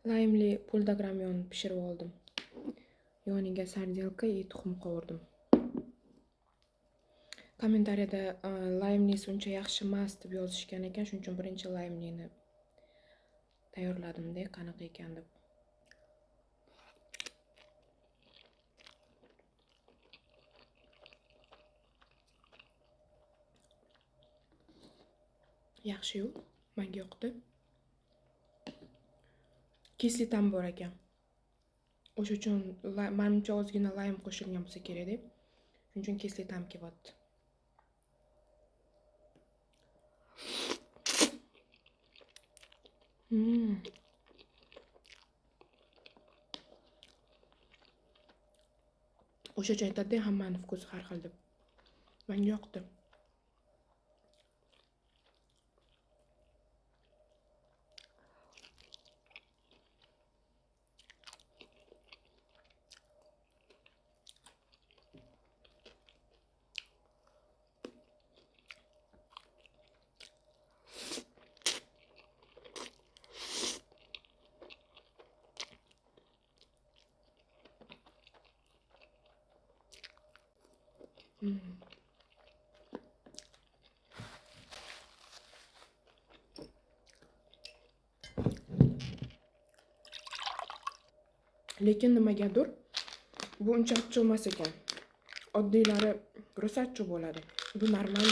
Laymli puldagram pishirib oldim. Yoniga sardelka и tuxum qovurdim. Kommentariyada laymlisi uncha yaxshi emas deb yozishgan ekan, shuning uchun birinchi laymlini tayyorladim-da, qanaqa ekan deb. Yaxshi-yu, menga yoqdi. Kislitam bor ekan. O'sha uchun menimcha ozgina laym qo'shilgan bo'lsa kerak-da. Shuning uchun kislitam kelyapti. O'sha aytadi, hammani vkusi har xil deb. Menga yoqdi. Lekin nimagadir bu uncha achchiq emas ekan. Oddiylari rosa achchiq bo'ladi. Bu normal.